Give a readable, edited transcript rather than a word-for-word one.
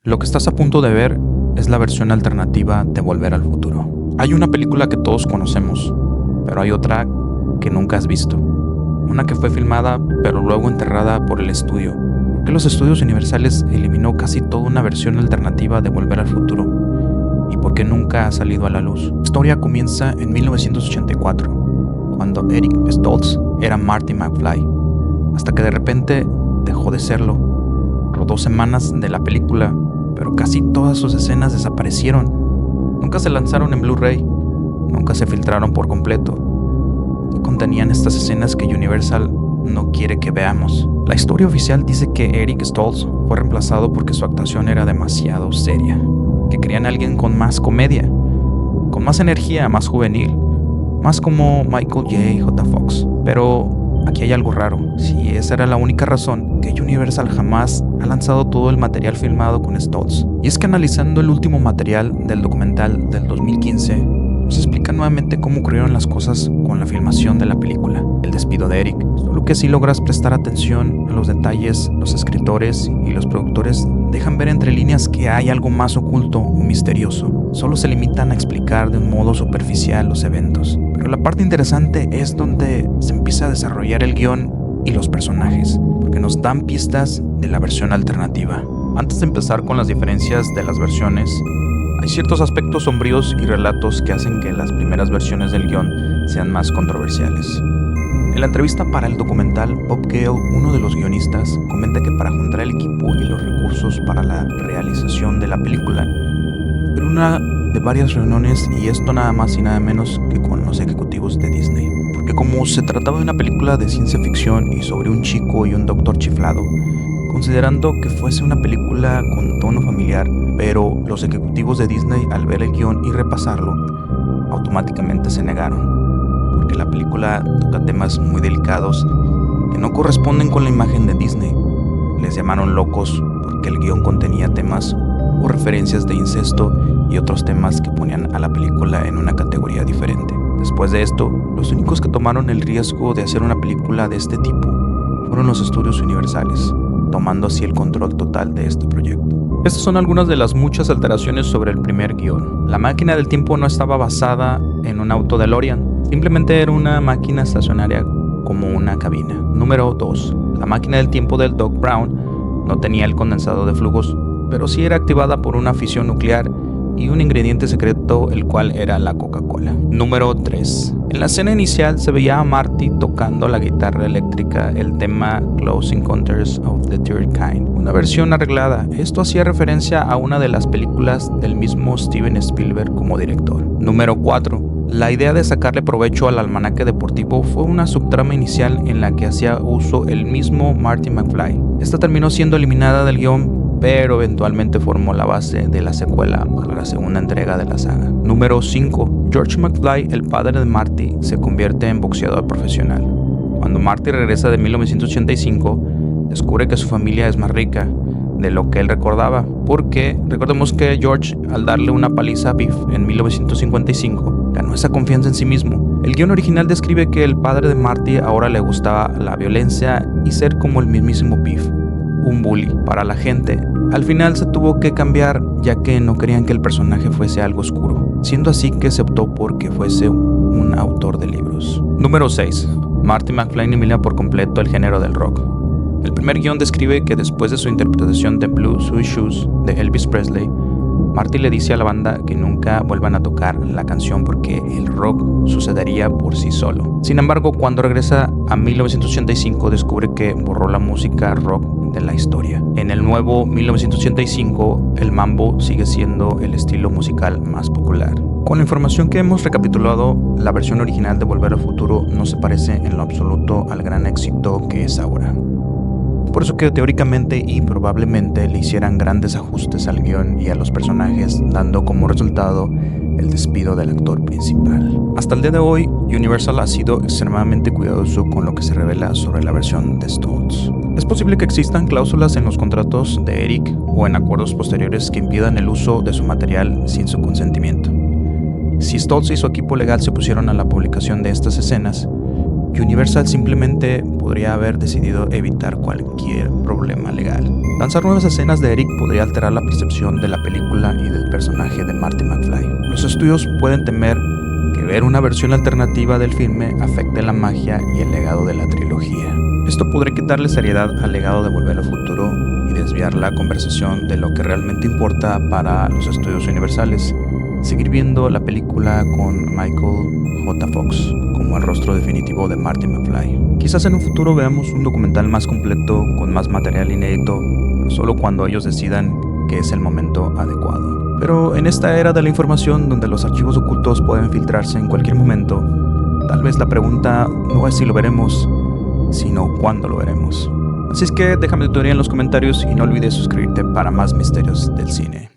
Lo que estás a punto de ver es la versión alternativa de Volver al Futuro. Hay una película que todos conocemos, pero hay otra que nunca has visto. Una que fue filmada pero luego enterrada por el estudio. ¿Por qué los estudios Universales eliminó casi toda una versión alternativa de Volver al Futuro? ¿Y por qué nunca ha salido a la luz? La historia comienza en 1984, cuando Eric Stoltz era Marty McFly, hasta que de repente dejó de serlo. Rodó semanas de la película, pero casi todas sus escenas desaparecieron. Nunca se lanzaron en Blu-ray, nunca se filtraron por completo. Y contenían estas escenas que Universal no quiere que veamos. La historia oficial dice que Eric Stoltz fue reemplazado porque su actuación era demasiado seria, que querían a alguien con más comedia, con más energía, más juvenil, más como Michael J. Fox. Pero aquí hay algo raro. Si esa era la única razón, que Universal jamás ha lanzado todo el material filmado con Stoltz. Y es que analizando el último material del documental del 2015, nos explica nuevamente cómo ocurrieron las cosas con la filmación de la película, el despido de Eric. Solo que si logras prestar atención a los detalles, los escritores y los productores dejan ver entre líneas que hay algo más oculto o misterioso. Solo se limitan a explicar de un modo superficial los eventos. Pero la parte interesante es donde se empieza a desarrollar el guión y los personajes, porque nos dan pistas de la versión alternativa. Antes de empezar con las diferencias de las versiones, hay ciertos aspectos sombríos y relatos que hacen que las primeras versiones del guión sean más controversiales. En la entrevista para el documental, Bob Gale, uno de los guionistas, comenta que para juntar el equipo y los recursos para la realización de la película, era una de varias reuniones, y esto nada más y nada menos que con los ejecutivos de Disney. Porque como se trataba de una película de ciencia ficción y sobre un chico y un doctor chiflado, considerando que fuese una película con tono familiar, pero los ejecutivos de Disney, al ver el guión y repasarlo, automáticamente se negaron, porque la película toca temas muy delicados que no corresponden con la imagen de Disney. Les llamaron locos porque el guión contenía temas o referencias de incesto y otros temas que ponían a la película en una categoría diferente. Después de esto, los únicos que tomaron el riesgo de hacer una película de este tipo fueron los estudios Universales, tomando así el control total de este proyecto. Estas son algunas de las muchas alteraciones sobre el primer guión. La máquina del tiempo no estaba basada en un auto DeLorean, simplemente era una máquina estacionaria como una cabina. Número 2. La máquina del tiempo del Doc Brown no tenía el condensador de flujos, pero sí era activada por una fisión nuclear y un ingrediente secreto, el cual era la Coca-Cola. Número 3. En la escena inicial se veía a Marty tocando la guitarra eléctrica el tema Close Encounters of the Third Kind, una versión arreglada. Esto hacía referencia a una de las películas del mismo Steven Spielberg como director. Número 4. La idea de sacarle provecho al almanaque deportivo fue una subtrama inicial en la que hacía uso el mismo Marty McFly. Esta terminó siendo eliminada del guión, pero eventualmente formó la base de la secuela para la segunda entrega de la saga. Número 5. George McFly, el padre de Marty, se convierte en boxeador profesional. Cuando Marty regresa de 1985, descubre que su familia es más rica de lo que él recordaba, porque recordemos que George, al darle una paliza a Biff en 1955, ganó esa confianza en sí mismo. El guión original describe que el padre de Marty ahora le gustaba la violencia y ser como el mismísimo Biff, un bully para la gente. Al final se tuvo que cambiar, ya que no querían que el personaje fuese algo oscuro, siendo así que se optó por que fuese un autor de libros. Número 6. Marty McFly elimina por completo el género del rock. El primer guión describe que después de su interpretación de Blue Suede Shoes de Elvis Presley, Marty le dice a la banda que nunca vuelvan a tocar la canción porque el rock sucedería por sí solo. Sin embargo, cuando regresa a 1985 descubre que borró la música rock de la historia. En el nuevo 1985, el mambo sigue siendo el estilo musical más popular. Con la información que hemos recapitulado, la versión original de Volver al Futuro no se parece en lo absoluto al gran éxito que es ahora. Por eso que teóricamente y probablemente le hicieran grandes ajustes al guión y a los personajes, dando como resultado el despido del actor principal. Hasta el día de hoy, Universal ha sido extremadamente cuidadoso con lo que se revela sobre la versión de Stoltz. Es posible que existan cláusulas en los contratos de Eric o en acuerdos posteriores que impidan el uso de su material sin su consentimiento. Si Stoltz y su equipo legal se pusieron a la publicación de estas escenas, Universal simplemente podría haber decidido evitar cualquier problema legal. Lanzar nuevas escenas de Eric podría alterar la percepción de la película y del personaje de Marty McFly. Los estudios pueden temer que ver una versión alternativa del filme afecte la magia y el legado de la trilogía. Esto podría quitarle seriedad al legado de Volver al Futuro y desviar la conversación de lo que realmente importa para los estudios universales: seguir viendo la película con Michael J. Fox como el rostro definitivo de Marty McFly. Quizás en un futuro veamos un documental más completo con más material inédito, pero solo cuando ellos decidan que es el momento adecuado. Pero en esta era de la información donde los archivos ocultos pueden filtrarse en cualquier momento, tal vez la pregunta no es si lo veremos, sino cuándo lo veremos. Así es que déjame tu teoría en los comentarios y no olvides suscribirte para más misterios del cine.